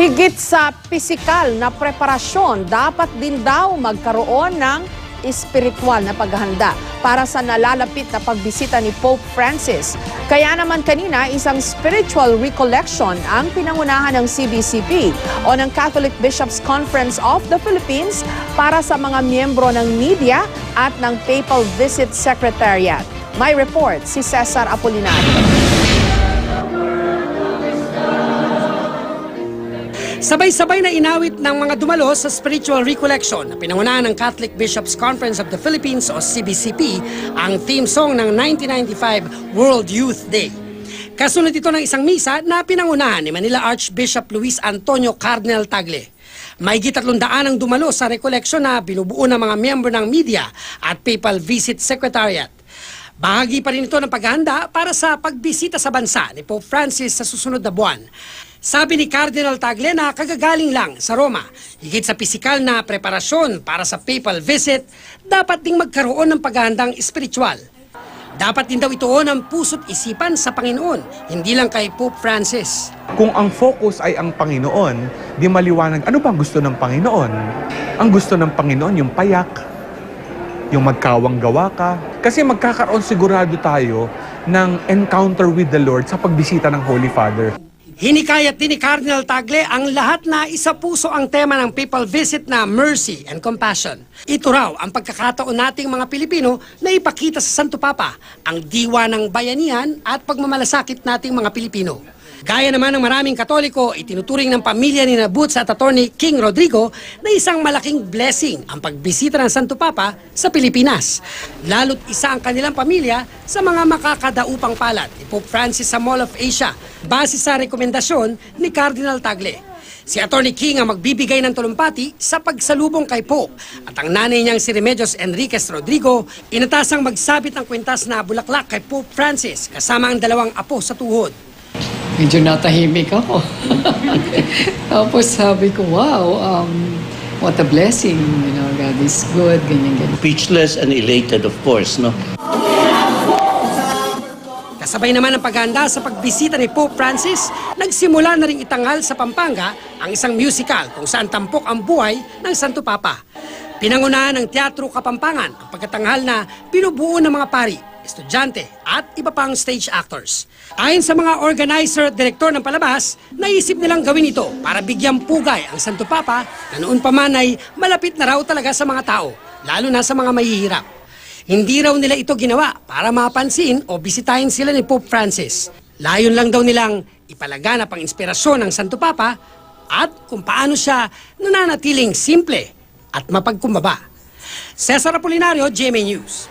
Higit sa pisikal na preparasyon, dapat din daw magkaroon ng espiritual na paghahanda para sa nalalapit na pagbisita ni Pope Francis. Kaya naman kanina, isang spiritual recollection ang pinangunahan ng CBCP o ng Catholic Bishops' Conference of the Philippines para sa mga miyembro ng media at ng Papal Visit Secretariat. May report si Cesar Apolinario. Sabay-sabay na inawit ng mga dumalo sa spiritual recollection na pinangunahan ng Catholic Bishops' Conference of the Philippines o CBCP ang theme song ng 1995 World Youth Day. Kasunod ito ng isang misa na pinangunahan ni Manila Archbishop Luis Antonio Cardinal Tagle. Mahigit 300 ang dumalo sa recollection na binubuo ng mga miyembro ng media at Papal Visit Secretariat. Bahagi pa rin ito ng paghahanda para sa pagbisita sa bansa ni Pope Francis sa susunod na buwan. Sabi ni Cardinal Tagle na kagagaling lang sa Roma, higit sa pisikal na preparasyon para sa papal visit, dapat ding magkaroon ng paghahandang espiritual. Dapat din daw ito ng puso't isipan sa Panginoon, hindi lang kay Pope Francis. Kung ang focus ay ang Panginoon, di maliwanag ano bang gusto ng Panginoon. Ang gusto ng Panginoon yung payak, yung magkawang-gawa ka. Kasi magkakaroon sigurado tayo ng encounter with the Lord sa pagbisita ng Holy Father. Hinikayat din ni Cardinal Tagle ang lahat na isa-puso ang tema ng papal visit na mercy and compassion. Ito raw ang pagkakataon nating mga Pilipino na ipakita sa Santo Papa ang diwa ng bayanihan at pagmamalasakit nating mga Pilipino. Gaya naman ng maraming Katoliko, itinuturing ng pamilya ni Boots at Attorney King Rodrigo na isang malaking blessing ang pagbisita ng Santo Papa sa Pilipinas. Lalo't isa ang kanilang pamilya sa mga makakadaupang palad ni Pope Francis sa Mall of Asia base sa rekomendasyon ni Cardinal Tagle. Si Attorney King ang magbibigay ng talumpati sa pagsalubong kay Pope at ang nanay niyang si Remedios Enriquez Rodrigo inatasang magsabit ng kwintas na bulaklak kay Pope Francis kasama ang 2 apo sa tuhod. Medyo natahimik ako. Tapos sabi ko, wow, what a blessing. You know, God is good, ganyan. Speechless and elated, of course, no? Kasabay naman ang paghahanda sa pagbisita ni Pope Francis, nagsimula na ring itanghal sa Pampanga ang isang musical kung saan tampok ang buhay ng Santo Papa. Pinangunahan ng Teatro Kapampangan ang pagkatanghal na binubuo ng mga pari, estudyante at iba pang stage actors. Ayon sa mga organizer at direktor ng palabas, naisip nilang gawin ito para bigyang pugay ang Santo Papa na noon pa man ay malapit na raw talaga sa mga tao, lalo na sa mga mahihirap. Hindi raw nila ito ginawa para mapansin o bisitahin sila ni Pope Francis. Layon lang daw nilang ipalaganap ang inspirasyon ng Santo Papa at kung paano siya nananatiling simple at mapagkumbaba. Cesar Apolinario, GMA News.